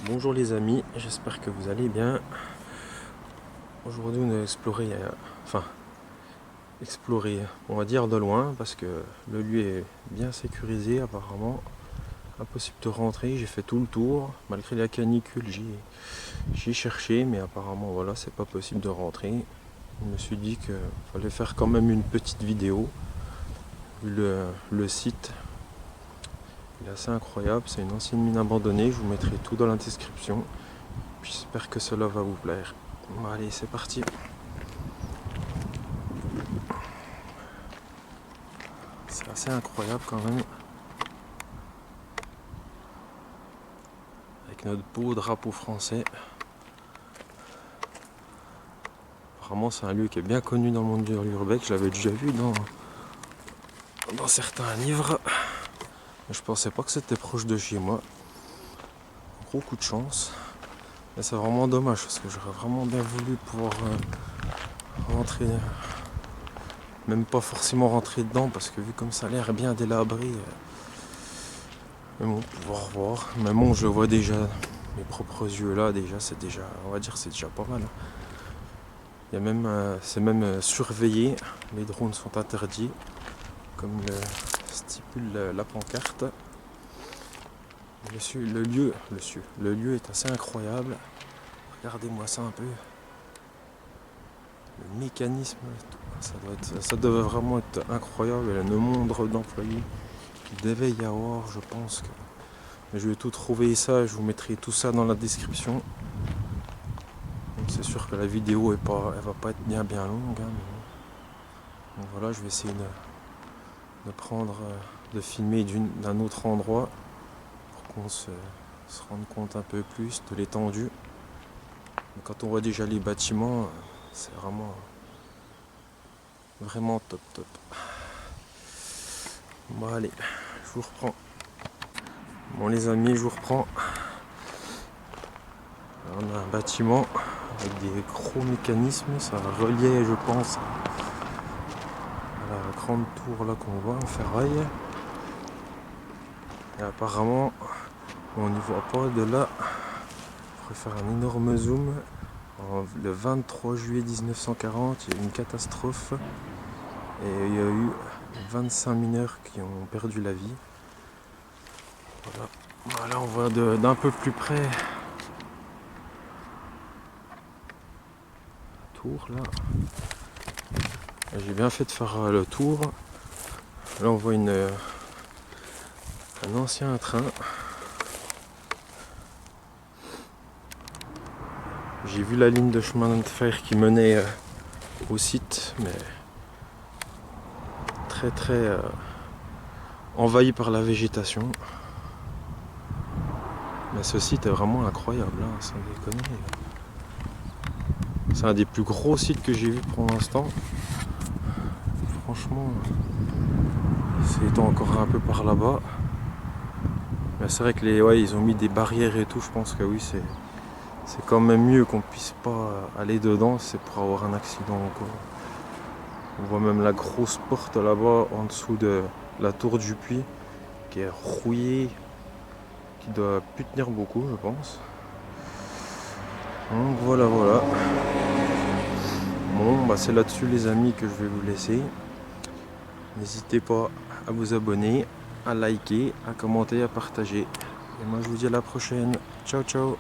Bonjour les amis, j'espère que vous allez bien. Aujourd'hui on a exploré, on va dire de loin, parce que le lieu est bien sécurisé apparemment. Impossible de rentrer, j'ai fait tout le tour. Malgré la canicule, j'ai cherché, mais apparemment voilà, c'est pas possible de rentrer. Je me suis dit qu'il fallait faire quand même une petite vidéo. Vu le site, il est assez incroyable, c'est une ancienne mine abandonnée, je vous mettrai tout dans la description. J'espère que cela va vous plaire. Bon, allez, c'est parti. C'est assez incroyable quand même. Avec notre beau drapeau français. Apparemment c'est un lieu qui est bien connu dans le monde de l'urbex. Je l'avais déjà vu dans certains livres. Mais je pensais pas que c'était proche de chez moi. Gros coup de chance. Mais c'est vraiment dommage parce que j'aurais vraiment bien voulu pouvoir rentrer. Même pas forcément rentrer dedans parce que vu comme ça a l'air bien délabré. Mais bon, pouvoir voir. Mais bon, je vois déjà mes propres yeux là, déjà, c'est déjà, on va dire, c'est déjà pas mal. Il y a même, c'est même surveillé. Les drones sont interdits, comme le stipule la pancarte. Le lieu est assez incroyable. Regardez-moi ça un peu. Le mécanisme, ça devait vraiment être incroyable. Il y a le nombre d'employés qu'il devait y avoir, je pense que. Mais je vais tout trouver ça, je vous mettrai tout ça dans la description. Donc c'est sûr que la vidéo elle va pas être bien longue. Hein, mais donc voilà, je vais essayer de filmer d'un autre endroit pour qu'on se rende compte un peu plus de l'étendue. Quand on voit déjà les bâtiments, c'est vraiment top. Bon allez, je vous reprends. Bon les amis, je vous reprends. Alors, on a un bâtiment avec des gros mécanismes, ça reliait je pense à la grande tour là qu'on voit en ferraille. Et apparemment, on n'y voit pas de là. Je pourrais faire un énorme zoom. Le 23 juillet 1940, il y a eu une catastrophe et il y a eu 25 mineurs qui ont perdu la vie. Voilà, on voit d'un peu plus près la tour là. J'ai bien fait de faire le tour. Là on voit un ancien train. J'ai vu la ligne de chemin de fer qui menait au site, mais très envahi par la végétation. Mais ce site est vraiment incroyable, hein, sans déconner. C'est un des plus gros sites que j'ai vu pour l'instant. Franchement, c'est encore un peu par là-bas. Mais c'est vrai que ils ont mis des barrières et tout. Je pense que oui, c'est quand même mieux qu'on puisse pas aller dedans. C'est pour avoir un accident encore. On voit même la grosse porte là-bas en dessous de la tour du puits qui est rouillée, qui doit plus tenir beaucoup, je pense. Donc voilà. Bon, bah c'est là-dessus les amis que je vais vous laisser. N'hésitez pas à vous abonner, à liker, à commenter, à partager. Et moi je vous dis à la prochaine. Ciao ciao.